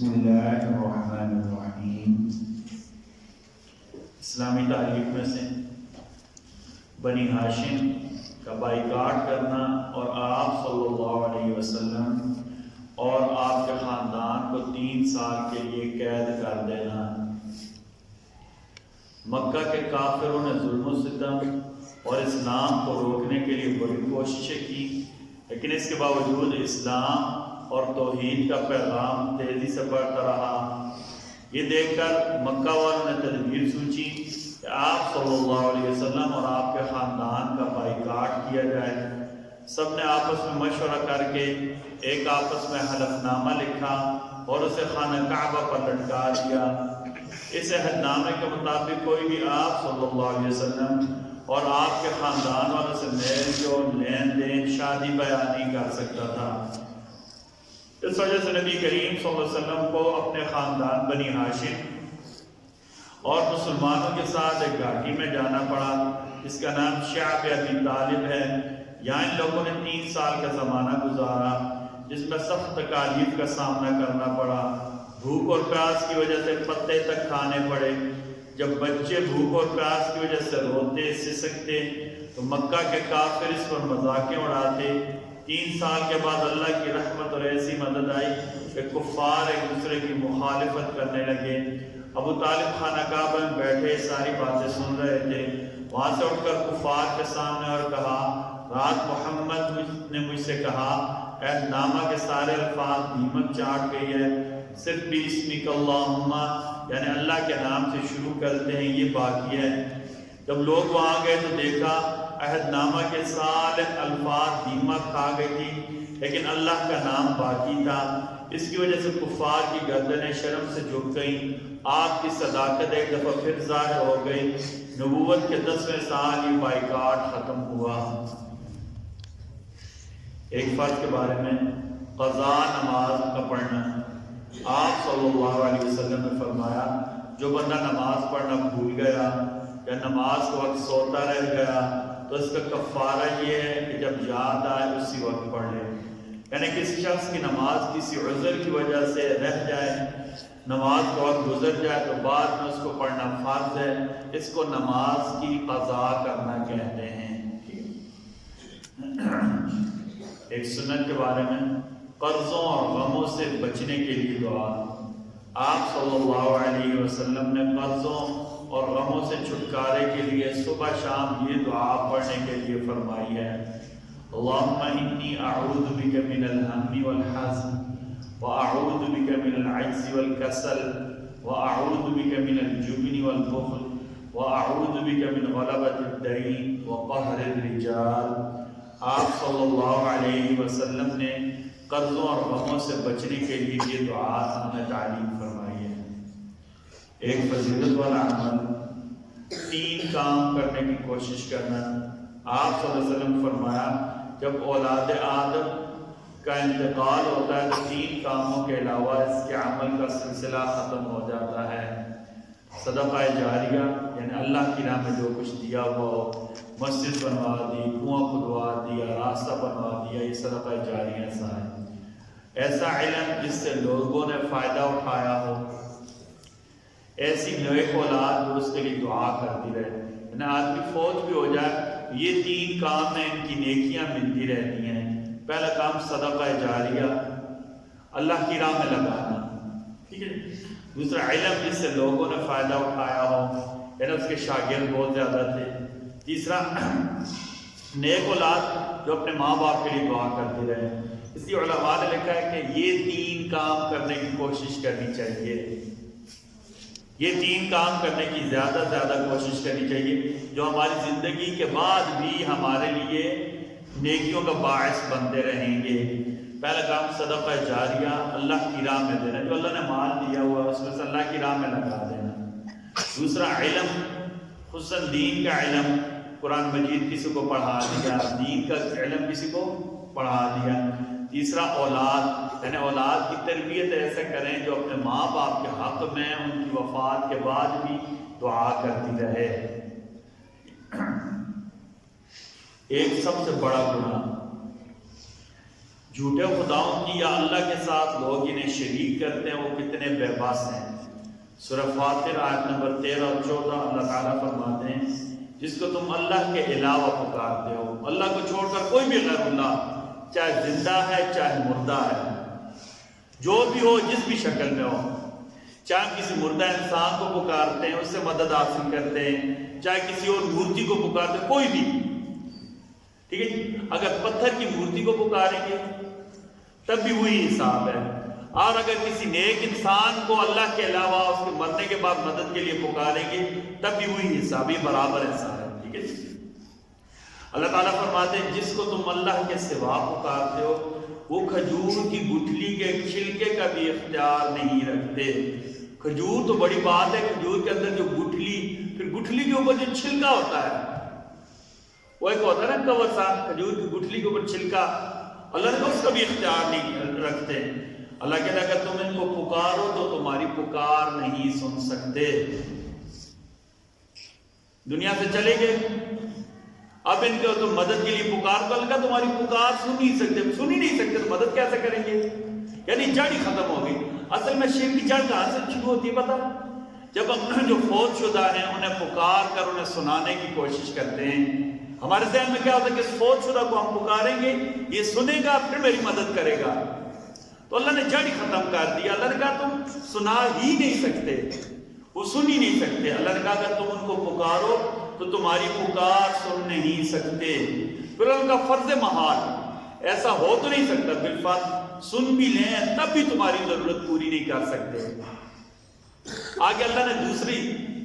بسم اللہ الرحمن الرحیم۔ اسلامی تاریخ میں سے بنی ہاشم کا بائیکاٹ کرنا اور آپ صلی اللہ علیہ وسلم اور آپ کے خاندان کو 3 سال کے لیے قید کر دینا۔ مکہ کے کافروں نے ظلم و ستم اور اسلام کو روکنے کے لیے بڑی کوششیں کی، لیکن اس کے باوجود اسلام اور توحید کا پیغام تیزی سے بڑھتا رہا۔ یہ دیکھ کر مکہ والوں نے تدبیر سوچی کہ آپ صلی اللہ علیہ وسلم اور آپ کے خاندان کا بائیکاٹ کیا جائے۔ سب نے آپس میں مشورہ کر کے ایک آپس میں حلف نامہ لکھا اور اسے خانہ کعبہ پر لٹکا دیا۔ اس عہد نامے کے مطابق کوئی بھی آپ صلی اللہ علیہ وسلم اور آپ کے خاندان والوں سے میل جول، لین دین، شادی بیان نہیں کر سکتا تھا۔ اس وجہ سے نبی کریم صلی اللہ علیہ وسلم کو اپنے خاندان بنی ہاشم اور مسلمانوں کے ساتھ ایک گھاٹی میں جانا پڑا جس کا نام شعب ابی طالب ہے۔ یہاں ان لوگوں نے 3 سال کا زمانہ گزارا جس میں سخت تکالیف کا سامنا کرنا پڑا۔ بھوک اور پیاس کی وجہ سے پتے تک کھانے پڑے۔ جب بچے بھوک اور پیاس کی وجہ سے روتے سسکتے تو مکہ کے کافر اس پر مذاقیں اڑاتے۔ 3 سال کے بعد اللہ کی رحمت اور ایسی مدد آئی کہ کفار ایک دوسرے کی مخالفت کرنے لگے۔ ابو طالب خانہ کعبہ میں بیٹھے ساری باتیں سن رہے تھے۔ وہاں سے اٹھ کر کفار کے سامنے اور کہا، رات محمد نے مجھ سے کہا عہد نامہ کے سارے الفاظ دیمک چاٹ گئی ہے، صرف بسمک اللہم یعنی اللہ کے نام سے شروع کرتے ہیں، یہ باقی ہے۔ جب لوگ وہاں گئے تو دیکھا عہد نامہ کے سارے الفاظ دیمک کھا گئی تھی، لیکن اللہ کا نام باقی تھا۔ اس کی وجہ سے کفار کی گردنیں شرم سے جھک گئیں۔ آپ کی صداقت ایک دفعہ پھر ظاہر ہو گئی۔ نبوت کے 10ویں سال یہ بائیکاٹ ختم ہوا۔ ایک فرض کے بارے میں قضا نماز کا پڑھنا۔ آپ صلی اللہ علیہ وسلم نے فرمایا، جو بندہ نماز پڑھنا بھول گیا یا نماز کے وقت سوتا رہ گیا تو اس کا کفارہ یہ ہے کہ جب یاد آئے اسی وقت پڑھ لے۔ یعنی کسی شخص کی نماز کسی عذر کی وجہ سے رہ جائے، نماز کا وقت گزر جائے تو بعد میں اس کو پڑھنا فرض ہے، اس کو نماز کی قضا کرنا کہتے ہیں۔ ایک سنت کے بارے میں قرضوں اور غموں سے بچنے کے لیے دعا۔ آپ صلی اللہ علیہ وسلم نے قرضوں اور غموں سے چھٹکارے کے لیے صبح شام یہ دعا پڑھنے کے لیے فرمائی ہے، اللہم انی اعوذ بک من الہم والحزن واعوذ بک من العجز والکسل واعوذ بک من الجبن والبخل واعوذ بک من غلبۃ الدین وقہر الرجال۔ آپ صلی اللہ علیہ وسلم نے قرضوں اور غموں سے بچنے کے لیے یہ دعا ہمیں تعلیم فرمائی ہے۔ ایک فضیلت والا عمل 3 کام کرنے کی کوشش کرنا۔ آپ صلی اللہ علیہ وسلم فرمایا، جب اولاد آدم کا انتقال ہوتا ہے تو 3 کاموں کے علاوہ اس کے عمل کا سلسلہ ختم ہو جاتا ہے۔ صدقہ جاریہ یعنی اللہ کی راہ میں جو کچھ دیا ہوا ہو، مسجد بنوا دی، کنواں کھدوا دیا، راستہ بنوا دیا، یہ صدقہ جاریہ ایسا ہے۔ ایسا علم جس سے لوگوں نے فائدہ اٹھایا ہو، ایسی نیک اولاد جو اس کے لیے دعا کرتی رہے۔ یعنی آدمی فوت بھی ہو جائے، یہ 3 کام میں ان کی نیکیاں ملتی رہتی ہیں۔ پہلا کام صدقہ جاریہ، اللہ کی راہ میں لگانا، ٹھیک ہے۔ دوسرا علم جس سے لوگوں نے فائدہ اٹھایا ہو، یعنی اس کے شاگرد بہت زیادہ تھے۔ تیسرا نیک اولاد جو اپنے ماں باپ کے لیے دعا کرتی رہے۔ اس لیے علماء نے لکھا ہے کہ یہ 3 کام کرنے کی کوشش کرنی چاہیے، یہ 3 کام کرنے کی زیادہ سے زیادہ کوشش کرنی چاہیے جو ہماری زندگی کے بعد بھی ہمارے لیے نیکیوں کا باعث بنتے رہیں گے۔ پہلا کام صدقہ جاریہ، اللہ کی راہ میں دینا، جو اللہ نے مال دیا ہوا ہے اس میں سے اللہ کی راہ میں لگا دینا۔ دوسرا علم، خصوصاً دین کا علم، قرآن مجید کسی کو پڑھا دیا، دین کا علم کسی کو پڑھا دیا۔ تیسرا اولاد، یعنی اولاد کی تربیت ایسے کریں جو اپنے ماں باپ کے حق میں ان کی وفات کے بعد بھی دعا کرتی رہے۔ ایک سب سے بڑا گناہ جھوٹے خداؤں کی یا اللہ کے ساتھ لوگ انہیں شریک کرتے ہیں وہ کتنے بے بس ہیں۔ سورہ فاطر آیت نمبر 13 اور 14 اللہ تعالیٰ فرماتے ہیں جس کو تم اللہ کے علاوہ پکارتے ہو، اللہ کو چھوڑ کر کوئی بھی غیر اللہ، چاہے زندہ ہے چاہے مردہ ہے، جو بھی ہو جس بھی شکل میں ہو، چاہے کسی مردہ انسان کو پکارتے ہیں اس سے مدد حاصل کرتے ہیں، چاہے کسی اور مورتی کو پکارتے ہیں، کوئی بھی، ٹھیک ہے جی۔ اگر پتھر کی مورتی کو پکاریں گے تب بھی وہی حساب ہے، اور اگر کسی نیک انسان کو اللہ کے علاوہ اس کے مرنے کے بعد مدد کے لیے پکاریں گے تب بھی وہی حساب، یہ برابر حساب ہے، ٹھیک ہے جی۔ اللہ تعالیٰ فرماتے ہیں جس کو تم اللہ کے سوا پکارتے ہو وہ کھجور کی گٹھلی کے چھلکے کا بھی اختیار نہیں رکھتے۔ کھجور تو بڑی بات ہے، کھجور کے اندر جو گٹھلی، پھر گٹھلی کے اوپر جو چھلکا ہوتا ہے، وہ ایک ہوتا ہے نا کور سا، کھجور کی گٹھلی کے اوپر چھلکا، اللہ نے اس کا بھی اختیار نہیں رکھتے۔ اللہ کہتا ہے اگر تم ان کو پکارو تو تمہاری پکار نہیں سن سکتے۔ دنیا سے چلے گئے، اب ان کو تم مدد کے لیے پکار تو اللہ تمہاری پکار سن ہی نہیں سکتے تو مدد کیسے کریں گے؟ یعنی جڑ ہی ختم ہو گئی۔ اصل میں شرک کی جڑ کہاں سے شروع ہوتی ہے پتہ؟ جب ہم جو فوت شدہ ہیں انہیں پکار کر انہیں سنانے کی کوشش کرتے ہیں، ہمارے ذہن میں کیا ہوتا ہے کہ اس فوت شدہ کو ہم پکاریں گے، یہ سنے گا پھر میری مدد کرے گا، تو اللہ نے جڑ ہی ختم کر دیا۔ اللہ نے کہا تم سنا ہی نہیں سکتے، وہ سن ہی نہیں سکتے۔ اللہ نے کہا اگر تم ان کو پکارو تو تمہاری پکار سن نہیں سکتے۔ پھر ان کا فرض محال، ایسا ہو تو نہیں سکتا، بالفرض سن بھی لیں تب بھی تمہاری ضرورت پوری نہیں کر سکتے۔ آگے اللہ نے دوسری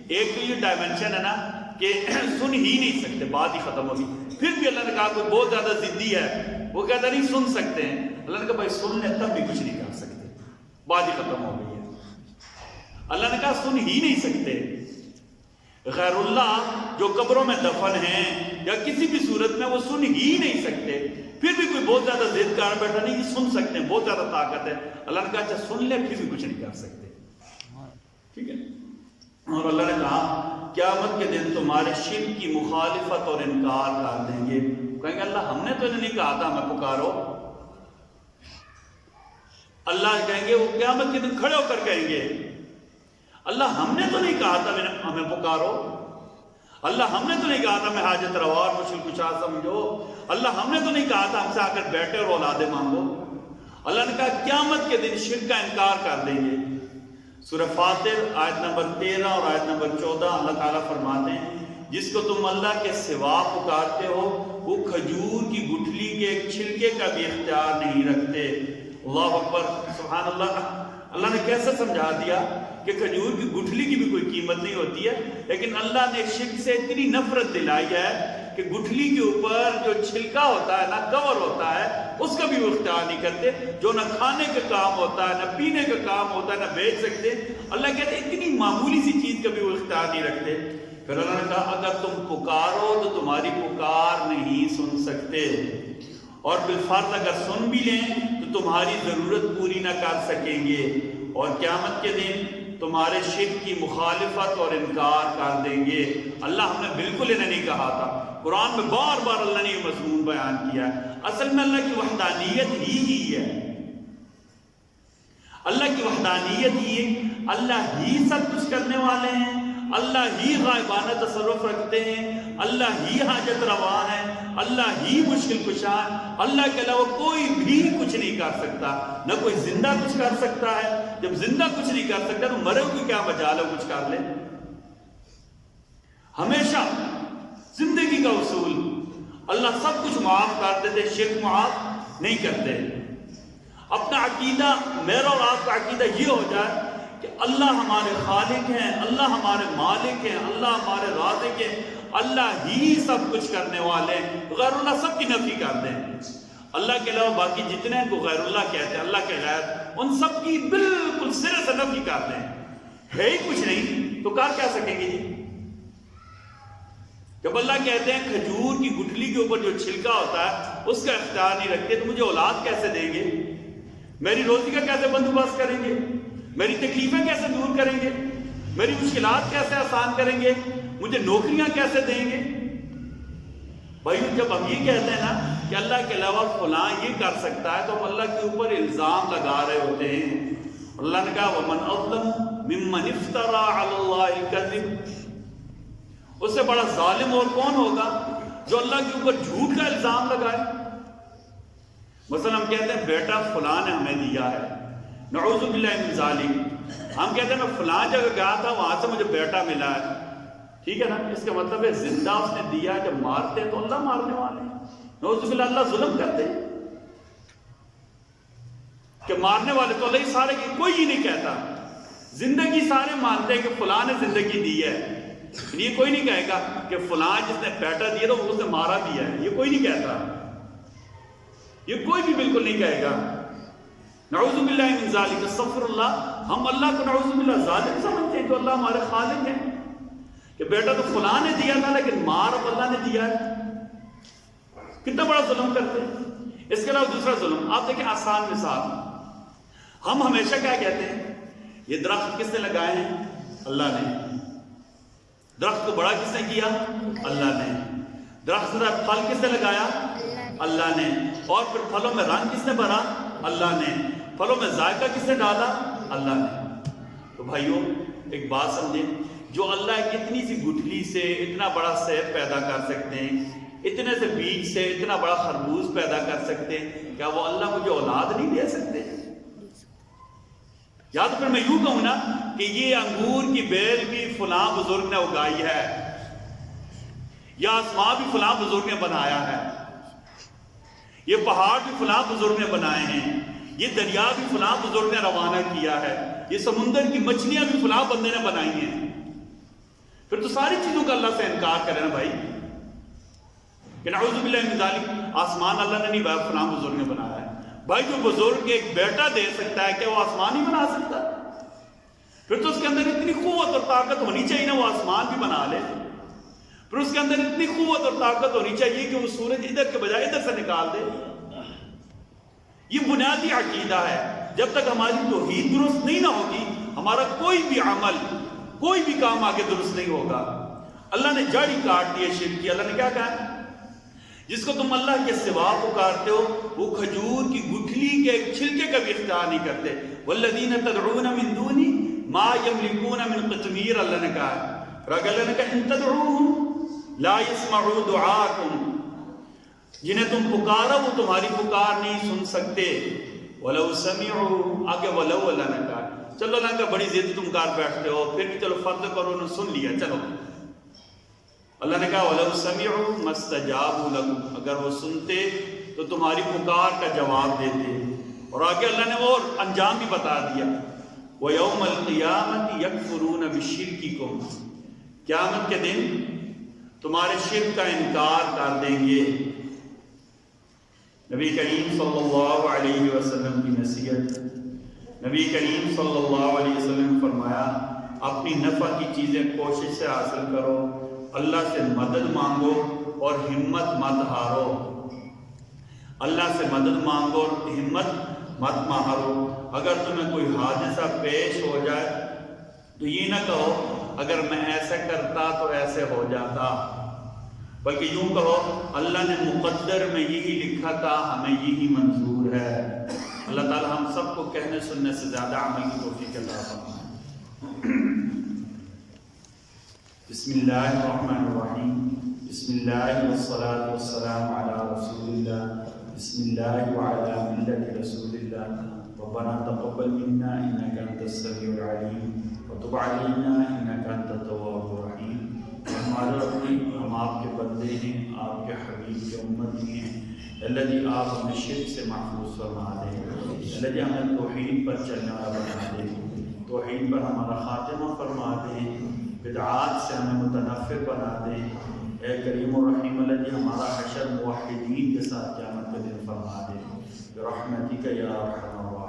ایک تو یہ ڈائمنشن ہے نا کہ سن ہی نہیں سکتے، بات ہی ختم ہوگی۔ پھر بھی اللہ نے کہا کوئی بہت زیادہ ضدی ہے، وہ کہتا نہیں سن سکتے ہیں، اللہ نے کہا بھائی سن لیں تب بھی کچھ نہیں کر سکتے، بات ہی ختم ہو گئی ہے۔ اللہ نے کہا سن ہی نہیں سکتے۔ غیر اللہ جو قبروں میں دفن ہیں یا کسی بھی صورت میں وہ سن ہی نہیں سکتے، پھر بھی کوئی بہت زیادہ ضد کر بیٹھا نہیں کہ سن سکتے ہیں، بہت زیادہ طاقت ہے، اللہ نے کہا اچھا سن لیں پھر بھی کچھ نہیں کر سکتے، ٹھیک ہے۔ اور اللہ نے کہا قیامت کے دن تمہارے شرک کی مخالفت اور انکار کر دیں گے، کہیں گے اللہ ہم نے تو انہیں نہیں کہا تھا ہمیں پکارو۔ اللہ کہیں گے، وہ قیامت کے دن کھڑے ہو کر کہیں گے اللہ ہم نے تو نہیں کہا تھا ہمیں پکارو، اللہ ہم نے تو نہیں کہا تھا ہمیں حاجت روا اور مشکل کشا سمجھو، اللہ ہم نے تو نہیں کہا تھا ہم سے آ کر بیٹھے اور اولادیں مانگو۔ اللہ نے کہا قیامت کے دن شرک کا انکار کر دیں گے۔ سورہ فاطر آیت نمبر 13 اور آیت نمبر 14 اللہ تعالیٰ فرماتے ہیں جس کو تم اللہ کے سوا پکارتے ہو وہ کھجور کی گٹھلی کے ایک چھلکے کا بھی اختیار نہیں رکھتے۔ اللہ اکبر، سبحان اللہ۔ اللہ نے کیسے سمجھا دیا کہ کھجور کی گٹھلی کی بھی کوئی قیمت نہیں ہوتی ہے، لیکن اللہ نے شرک سے اتنی نفرت دلائی ہے کہ گٹھلی کے اوپر جو چھلکا ہوتا ہے نا، کور ہوتا ہے، اس کا بھی وہ اختیار نہیں کرتے، جو نہ کھانے کا کام ہوتا ہے نہ پینے کا کام ہوتا ہے نہ بیچ سکتے۔ اللہ کہتے ہیں اتنی معمولی سی چیز کا بھی وہ اختیار نہیں رکھتے۔ پھر اللہ نے کہا اگر تم پکارو تو تمہاری پکار نہیں سن سکتے، اور بالفرض اگر سن بھی لیں تو تمہاری ضرورت پوری نہ کر سکیں گے، اور قیامت کے دن تمہارے شرک کی مخالفت اور انکار کر دیں گے۔ اللہ ہم نے بالکل انہیں نہیں کہا تھا، قرآن میں بار بار اللہ نے یہ مضمون بیان کیا ہے۔ اصل میں اللہ کی وحدانیت ہی ہے، اللہ کی وحدانیت ہی ہے، اللہ ہی سب کچھ کرنے والے ہیں، اللہ ہی غائبانہ تصرف رکھتے ہیں، اللہ ہی حاجت روا ہے، اللہ ہی مشکل کشا ہے، اللہ کے علاوہ کوئی بھی کچھ نہیں کر سکتا، نہ کوئی زندہ کچھ کر سکتا ہے۔ جب زندہ کچھ نہیں کر سکتا تو مرے کو کیا مجال ہے کچھ کر لے؟ ہمیشہ زندگی کا اصول اللہ سب کچھ معاف کر دیتے، شرک معاف نہیں کرتے۔ اپنا عقیدہ، میرا اور آپ کا عقیدہ یہ ہو جائے کہ اللہ ہمارے خالق ہیں، اللہ ہمارے مالک ہیں، اللہ ہمارے رازق ہیں، اللہ ہی سب کچھ کرنے والے ہیں، غیر اللہ سب کی نفی کر دیں۔ اللہ کے علاوہ باقی جتنے ہیں کو غیر اللہ کہتے ہیں، اللہ کے غیر، ان سب کی بالکل سرے سے نفی کر دیں، ہے ہی کچھ نہیں تو کر کیا سکیں گے جی؟ جب اللہ کہتے ہیں کھجور کی گٹھلی کے اوپر جو چھلکا ہوتا ہے اس کا اختیار نہیں رکھتے تو مجھے اولاد کیسے دیں گے؟ میری روزی کا کیسے بندوبست کریں گے؟ میری تکلیفیں کیسے دور کریں گے؟ میری مشکلات کیسے آسان کریں گے؟ مجھے نوکریاں کیسے دیں گے؟ بھائی جب ہم یہ کہتے ہیں نا کہ اللہ کے علاوہ فلاں یہ کر سکتا ہے تو ہم اللہ کے اوپر الزام لگا رہے ہوتے ہیں۔ اللہ نے کہا وَمَنْ أَظْلَمُ مِمَّنِ افْتَرَى عَلَى اللَّهِ الْكَذِبَ، اس سے بڑا ظالم اور کون ہوگا جو اللہ کے اوپر جھوٹ کا الزام لگائے۔ مثلا ہم کہتے ہیں بیٹا فلاں نے ہمیں دیا ہے، نعوذ باللہ من ذالک، ہم کہتے ہیں میں فلاں جگہ گیا تھا وہاں سے مجھے بیٹا ملا ہے، ٹھیک ہے نا، اس کا مطلب ہے زندہ اس نے دیا ہے، جب مارتے تو اللہ مارنے والے ہیں، نعوذ باللہ اللہ ظلم کرتے ہیں کہ مارنے والے تو اللہ ہی سارے کی، کوئی ہی نہیں کہتا، زندگی سارے مانتے ہیں کہ فلاں نے زندگی دی ہے، یہ کوئی نہیں کہے گا کہ فلاں جس نے بیٹا دیا تو اس نے مارا بھی ہے، یہ کوئی نہیں کہتا، یہ کوئی بھی بالکل نہیں کہے گا۔ نعوذ باللہ من ذالک، استغفر اللہ، ہم اللہ کو نعوذ باللہ ظالم سمجھتے ہیں، تو اللہ ہمارے خالق ہیں کہ بیٹا تو فلاں نے دیا تھا لیکن مار اب اللہ نے دیا ہے، کتنا بڑا ظلم کرتے ہیں۔ اس کے علاوہ دوسرا ظلم آپ دیکھیں، آسان مثال، ہم ہمیشہ کیا کہتے ہیں، یہ درخت کس نے لگائے ہیں؟ اللہ نے۔ درخت کو بڑا کس نے کیا؟ اللہ نے۔ درخت کا پھل کس نے لگایا؟ اللہ نے۔ اور پھر پھلوں میں رنگ کس نے بھرا؟ اللہ نے۔ پھلوں میں ذائقہ کس نے ڈالا؟ اللہ نے۔ تو بھائیوں ایک بات سمجھیں، جو اللہ ایک اتنی سی گٹھلی سے اتنا بڑا سیب پیدا کر سکتے ہیں، اتنے سے بیج سے اتنا بڑا خربوز پیدا کر سکتے ہیں، کیا وہ اللہ مجھے اولاد نہیں دے سکتے؟ یا تو پھر میں یوں کہوں نا کہ یہ انگور کی بیل بھی فلاں بزرگ نے اگائی ہے، یا آسمان بھی فلاں بزرگ نے بنایا ہے، یہ پہاڑ بھی فلاں بزرگ نے بنائے ہیں، یہ دریا بھی فلاں بزرگ نے روانہ کیا ہے، یہ سمندر کی مچھلیاں بھی فلاں بندے نے بنائی ہیں، پھر تو ساری چیزوں کا اللہ سے انکار کرے نا بھائی، کہ نعوذ باللہ من ذالک، آسمان اللہ نے نہیں بنایا، فلاں بزرگ نے بنایا ہے۔ بھائی جو بزرگ ایک بیٹا دے سکتا ہے، کیا وہ آسمان ہی بنا سکتا؟ پھر تو اس کے اندر اتنی قوت اور طاقت ہونی چاہیے نا وہ آسمان بھی بنا لے، پھر اس کے اندر اتنی قوت اور طاقت ہونی چاہیے کہ وہ سورج ادھر کے بجائے ادھر سے نکال دے۔ یہ بنیادی عقیدہ ہے، جب تک ہماری توحید درست نہیں نہ ہوگی ہمارا کوئی بھی عمل کوئی بھی کام آگے درست نہیں ہوگا۔ اللہ نے جڑ ہی کاٹ دی ہے شرک کی۔ اللہ نے کیا کہا؟ جس کو تم اللہ کے سوا پکارتے ہو وہ کھجور کی گٹھلی کے ایک چھلکے کا بھی اختیار نہیں کرتے۔ والذین تدعون من دونی ما یملکون من قطمیر، اللہ نے کہا، اللہ نے کہا ان تدعوہم لا يسمعوا دعاکم، جنہیں تم پکارو وہ تمہاری پکار نہیں سن سکتے۔ ولو سمعوا، آگے ولو اللہ نے کہا، چلو اللہ کا بڑی ضد تم کار بیٹھتے ہو، پھر بھی چلو فرض کرو انہوں نے سن لیا، چلو اللہ نے کہا وَلَوْ سَمِعُوا مَا اسْتَجَابُوا لَكُمْ، اگر وہ سنتے تو تمہاری پکار کا جواب دیتے۔ اور آگے اللہ نے اور انجام بھی بتا دیا، وَيَوْمَ الْقِيَامَةِ يَكْفُرُونَ بِشِرْكِكُمْ، قیامت کے دن تمہارے شرک کا انکار کر دیں گے۔ نبی کریم صلی اللہ علیہ وسلم کی نصیحت، نبی کریم صلی اللہ علیہ وسلم نے فرمایا اپنی نفع کی چیزیں کوشش سے حاصل کرو، اللہ سے مدد مانگو اور ہمت مت ہارو، اللہ سے مدد مانگو اور ہمت مت ہارو۔ اگر تمہیں کوئی حادثہ پیش ہو جائے تو یہ نہ کہو اگر میں ایسا کرتا تو ایسے ہو جاتا، بلکہ یوں کہو اللہ نے مقدر میں یہی لکھا تھا، ہمیں یہی منظور ہے۔ اللہ تعالی ہم سب کو کہنے سننے سے زیادہ عمل کی توفیق عطا فرمائے۔ بسم اللہ الرحمن الرحیم، بسم اللہ والصلاة والسلام علی رسول اللہ، بسم اللہ وعلی ملت رسول اللہ۔ ربنا تقبل منا انک انت السمیع العلیم وتب علینا انک انت التواب الرحیم۔ ہمارے ربی، ہم آپ کے بندے ہیں، آپ کے حبیب کے امتی ہیں، اللہ جی آپ ہمیں شرک سے محفوظ فرما دیں، اللہ جی ہمیں توحید پر چلنے والا بنا دیں، توحید پر ہمارا خاتمہ فرما دیں، بدعات سے ہمیں متنفر بنا دیں، اے کریم و رحیم اللہ جی ہمارا حشر موحدین کے ساتھ قیامت کے دن فرما دیں، برحمتک یا ارحم الراحمین۔